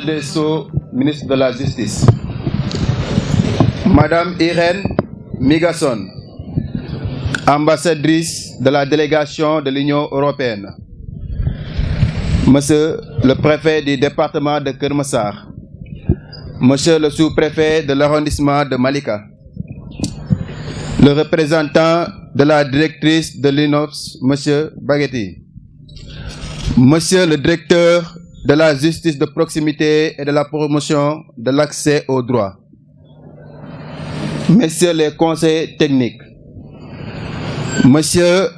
des Sceaux, ministre de la Justice. Madame Irène Migasson, ambassadrice de la délégation de l'Union européenne. Monsieur le préfet du département de Keur Massar. Monsieur le sous-préfet de l'arrondissement de Malika. Le représentant de la directrice de l'INOPS, Monsieur Baghetti. Monsieur le directeur de la justice de proximité et de la promotion de l'accès aux droits. Messieurs les conseils techniques. Monsieur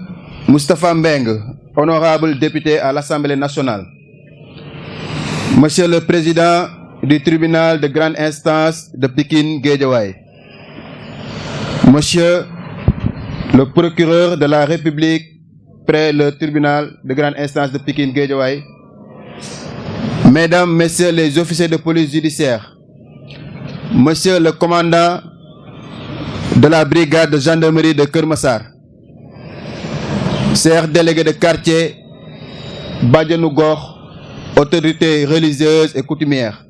Moustapha Mbeng, honorable député à l'Assemblée nationale. Monsieur le président du tribunal de grande instance de Pikine-Guédiawaye. Monsieur le procureur de la République près le tribunal de grande instance de Pikine-Guédiawaye. Mesdames, Messieurs les officiers de police judiciaire. Monsieur le commandant de la brigade de gendarmerie de Keur Massar. Chers délégués de quartier, Badianou Gor, autorités religieuses et coutumières.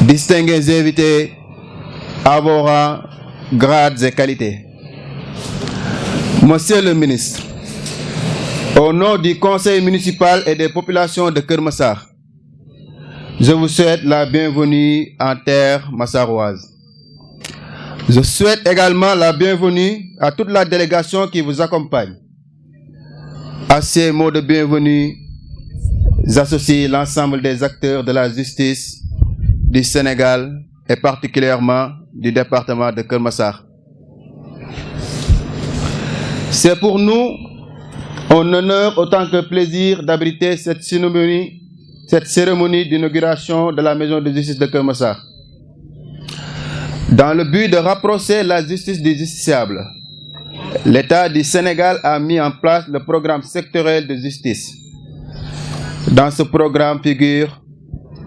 Distingués invités, à vos rangs, grades et qualités. Monsieur le ministre, au nom du conseil municipal et des populations de Keur Massar, je vous souhaite la bienvenue en terre massaroise. Je souhaite également la bienvenue à toute la délégation qui vous accompagne. À ces mots de bienvenue, j'associe l'ensemble des acteurs de la justice du Sénégal et particulièrement du département de Keur Massar. C'est pour nous un honneur autant que plaisir d'abriter cette cérémonie d'inauguration de la maison de justice de Keur Massar. Dans le but de rapprocher la justice du justiciable, l'État du Sénégal a mis en place le programme sectoriel de justice. Dans ce programme figurent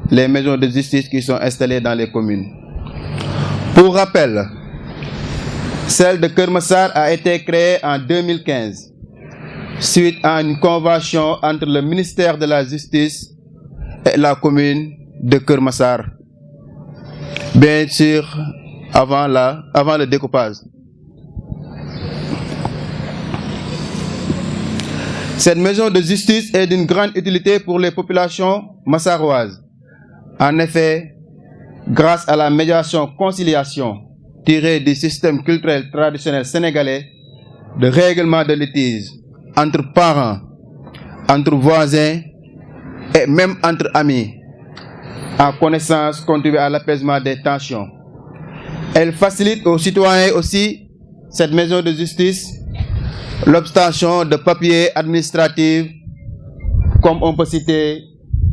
les maisons de justice qui sont installées dans les communes. Pour rappel, celle de Keur Massar a été créée en 2015 suite à une convention entre le ministère de la Justice et la commune de Keur Massar. Bien sûr, avant le découpage. Cette maison de justice est d'une grande utilité pour les populations massaroises. En effet, grâce à la médiation-conciliation tirée du système culturel traditionnel sénégalais de règlement de litiges entre parents, entre voisins et même entre amis, en connaissance contribue à l'apaisement des tensions. Elle facilite aux citoyens aussi, cette maison de justice, l'obtention de papiers administratifs, comme on peut citer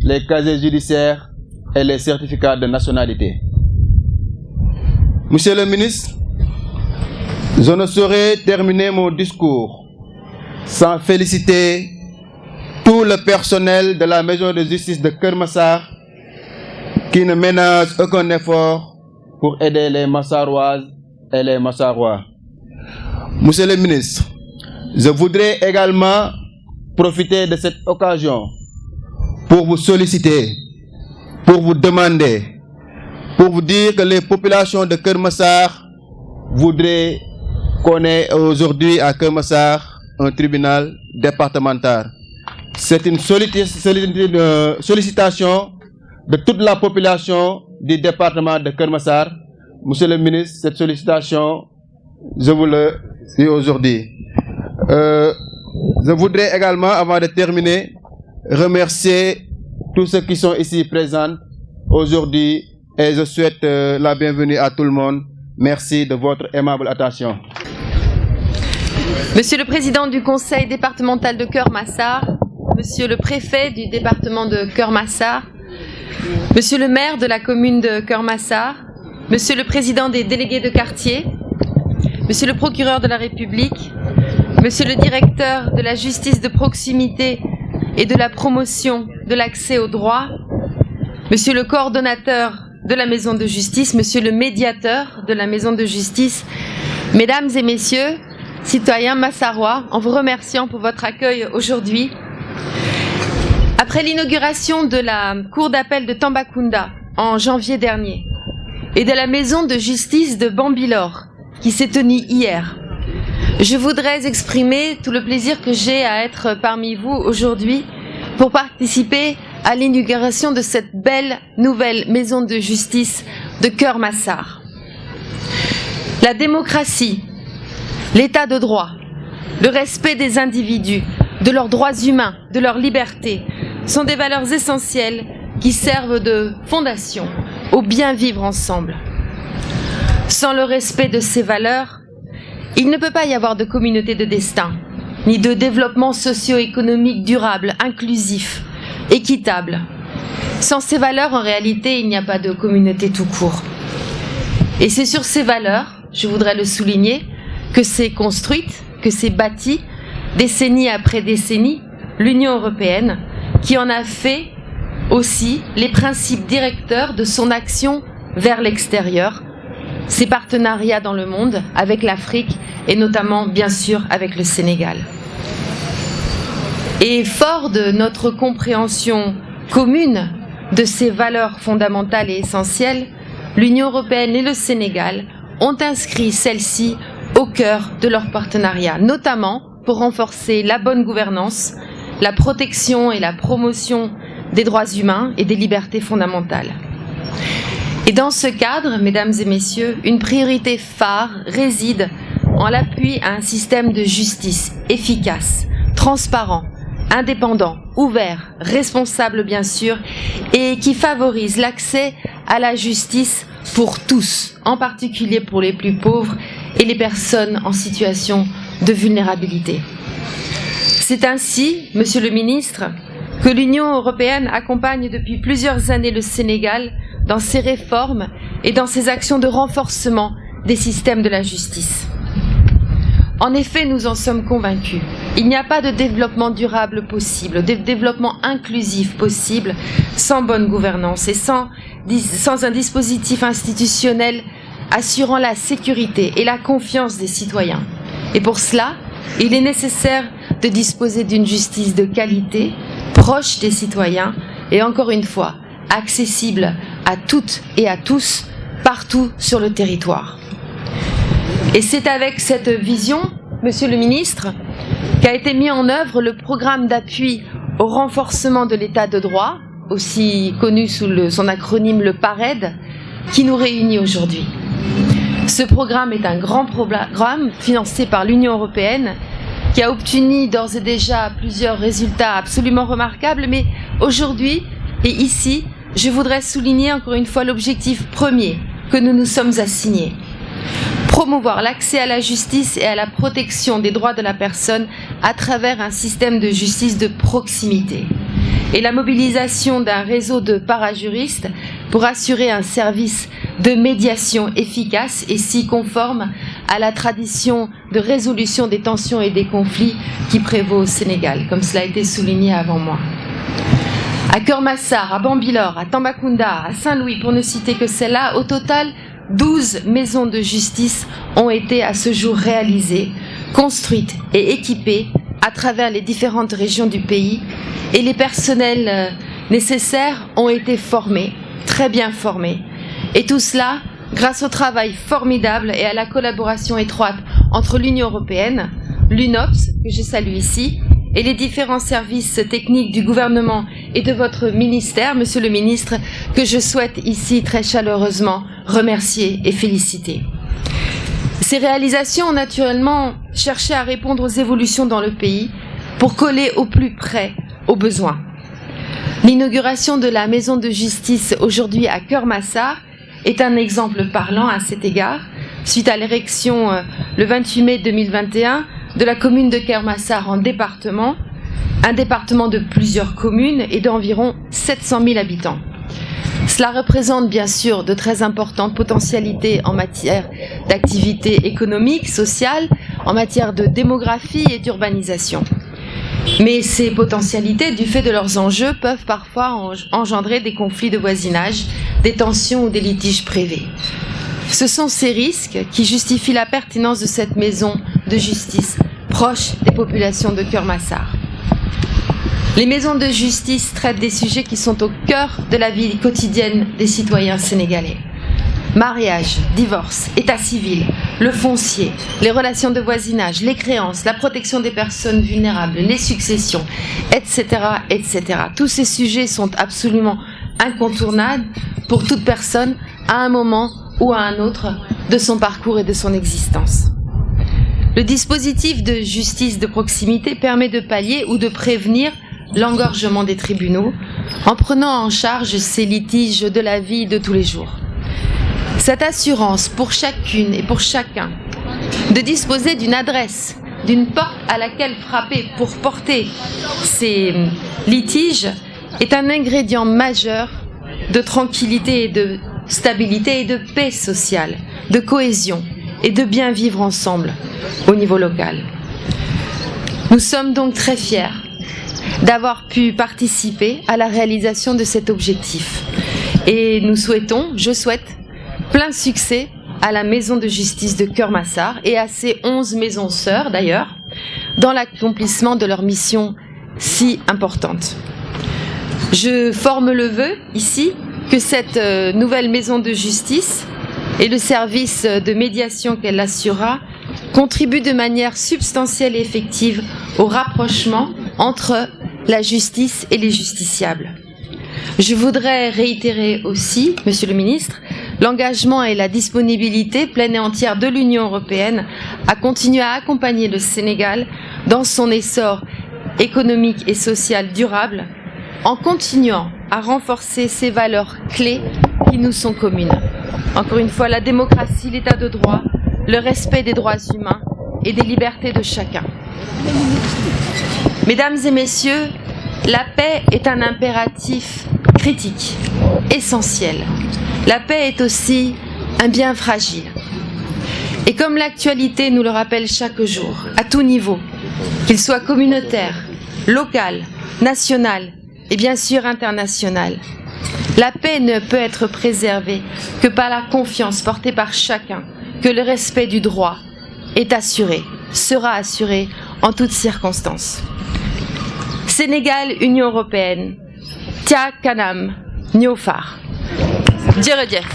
les casiers judiciaires et les certificats de nationalité. Monsieur le ministre, je ne saurais terminer mon discours sans féliciter tout le personnel de la maison de justice de Keur Massar qui ne ménage aucun effort pour aider les Massaroises et les Massarois. Monsieur le ministre, je voudrais également profiter de cette occasion pour vous solliciter, pour vous demander, pour vous dire que les populations de Keur Massar voudraient qu'on ait aujourd'hui à Keur Massar un tribunal départemental. C'est une sollicitation de toute la population du département de Keur Massar. Monsieur le ministre, cette sollicitation, je vous le dis aujourd'hui. Je voudrais également, avant de terminer, remercier tous ceux qui sont ici présents aujourd'hui et je souhaite la bienvenue à tout le monde. Merci de votre aimable attention. Monsieur le président du conseil départemental de Keur Massar, monsieur le préfet du département de Keur Massar, monsieur le maire de la commune de Keur Massar, monsieur le président des délégués de quartier, monsieur le procureur de la République, monsieur le directeur de la justice de proximité et de la promotion de l'accès aux droits, monsieur le coordonnateur de la maison de justice, monsieur le médiateur de la maison de justice, mesdames et messieurs, citoyens massarois, en vous remerciant pour votre accueil aujourd'hui. Après l'inauguration de la cour d'appel de Tambacounda en janvier dernier et de la maison de justice de Bambilor qui s'est tenue hier, je voudrais exprimer tout le plaisir que j'ai à être parmi vous aujourd'hui pour participer à l'inauguration de cette belle nouvelle maison de justice de Keur-Massar. La démocratie, l'état de droit, le respect des individus, de leurs droits humains, de leurs libertés, sont des valeurs essentielles qui servent de fondation au bien vivre ensemble. Sans le respect de ces valeurs, il ne peut pas y avoir de communauté de destin, ni de développement socio-économique durable, inclusif, équitable. Sans ces valeurs, en réalité, il n'y a pas de communauté tout court. Et c'est sur ces valeurs, je voudrais le souligner, que s'est construite, que s'est bâtie, décennie après décennie, l'Union européenne, qui en a fait aussi les principes directeurs de son action vers l'extérieur, ses partenariats dans le monde avec l'Afrique et notamment, bien sûr, avec le Sénégal. Et fort de notre compréhension commune de ces valeurs fondamentales et essentielles, l'Union européenne et le Sénégal ont inscrit celles-ci au cœur de leur partenariat, notamment pour renforcer la bonne gouvernance, la protection et la promotion des droits humains et des libertés fondamentales. Et dans ce cadre, mesdames et messieurs, une priorité phare réside en l'appui à un système de justice efficace, transparent, indépendant, ouvert, responsable bien sûr, et qui favorise l'accès à la justice pour tous, en particulier pour les plus pauvres et les personnes en situation de vulnérabilité. C'est ainsi, Monsieur le Ministre, que l'Union européenne accompagne depuis plusieurs années le Sénégal dans ses réformes et dans ses actions de renforcement des systèmes de la justice. En effet, nous en sommes convaincus. Il n'y a pas de développement durable possible, de développement inclusif possible sans bonne gouvernance et sans un dispositif institutionnel assurant la sécurité et la confiance des citoyens. Et pour cela, il est nécessaire de disposer d'une justice de qualité, proche des citoyens et encore une fois, accessible à toutes et à tous, partout sur le territoire. Et c'est avec cette vision, Monsieur le Ministre, qu'a été mis en œuvre le programme d'appui au renforcement de l'état de droit, aussi connu sous son acronyme le PARED, qui nous réunit aujourd'hui. Ce programme est un grand programme financé par l'Union européenne qui a obtenu d'ores et déjà plusieurs résultats absolument remarquables, mais aujourd'hui et ici, je voudrais souligner encore une fois l'objectif premier que nous nous sommes assignés. Promouvoir l'accès à la justice et à la protection des droits de la personne à travers un système de justice de proximité et la mobilisation d'un réseau de parajuristes pour assurer un service de médiation efficace et si conforme à la tradition de résolution des tensions et des conflits qui prévaut au Sénégal, comme cela a été souligné avant moi. À Keur-Massar, à Bambilor, à Tambacounda, à Saint-Louis, pour ne citer que celles-là, au total, 12 maisons de justice ont été à ce jour réalisées, construites et équipées à travers les différentes régions du pays et les personnels nécessaires ont été formés, très bien formés. Et tout cela grâce au travail formidable et à la collaboration étroite entre l'Union européenne, l'UNOPS, que je salue ici, et les différents services techniques du gouvernement et de votre ministère, Monsieur le Ministre, que je souhaite ici très chaleureusement remercier et féliciter. Ces réalisations ont naturellement cherché à répondre aux évolutions dans le pays pour coller au plus près aux besoins. L'inauguration de la maison de justice aujourd'hui à Keur-Massar est un exemple parlant à cet égard, suite à l'érection le 28 mai 2021 de la commune de Keur-Massar en département, un département de plusieurs communes et d'environ 700 000 habitants. Cela représente bien sûr de très importantes potentialités en matière d'activité économique, sociale, en matière de démographie et d'urbanisation. Mais ces potentialités, du fait de leurs enjeux, peuvent parfois engendrer des conflits de voisinage, des tensions ou des litiges privés. Ce sont ces risques qui justifient la pertinence de cette maison de justice proche des populations de Keur-Massar. Les maisons de justice traitent des sujets qui sont au cœur de la vie quotidienne des citoyens sénégalais. Mariage, divorce, état civil, le foncier, les relations de voisinage, les créances, la protection des personnes vulnérables, les successions, etc., etc. Tous ces sujets sont absolument incontournables pour toute personne à un moment ou à un autre de son parcours et de son existence. Le dispositif de justice de proximité permet de pallier ou de prévenir l'engorgement des tribunaux en prenant en charge ces litiges de la vie de tous les jours. Cette assurance pour chacune et pour chacun de disposer d'une adresse, d'une porte à laquelle frapper pour porter ces litiges est un ingrédient majeur de tranquillité et de stabilité et de paix sociale, de cohésion et de bien vivre ensemble au niveau local. Nous sommes donc très fiers d'avoir pu participer à la réalisation de cet objectif et je souhaite plein succès à la maison de justice de Keur Massar et à ses 11 maisons sœurs d'ailleurs, dans l'accomplissement de leur mission si importante. Je forme le vœu ici que cette nouvelle maison de justice et le service de médiation qu'elle assurera contribuent de manière substantielle et effective au rapprochement entre la justice et les justiciables. Je voudrais réitérer aussi, Monsieur le Ministre, l'engagement et la disponibilité pleine et entière de l'Union européenne à continuer à accompagner le Sénégal dans son essor économique et social durable, en continuant à renforcer ces valeurs clés qui nous sont communes. Encore une fois, la démocratie, l'état de droit, le respect des droits humains et des libertés de chacun. Mesdames et messieurs, la paix est un impératif critique, essentiel. La paix est aussi un bien fragile. Et comme l'actualité nous le rappelle chaque jour, à tout niveau, qu'il soit communautaire, local, national et bien sûr international, la paix ne peut être préservée que par la confiance portée par chacun que le respect du droit est assuré, sera assuré en toutes circonstances. Sénégal, Union européenne, Tia Kanam, Niofar. Jërëjëf.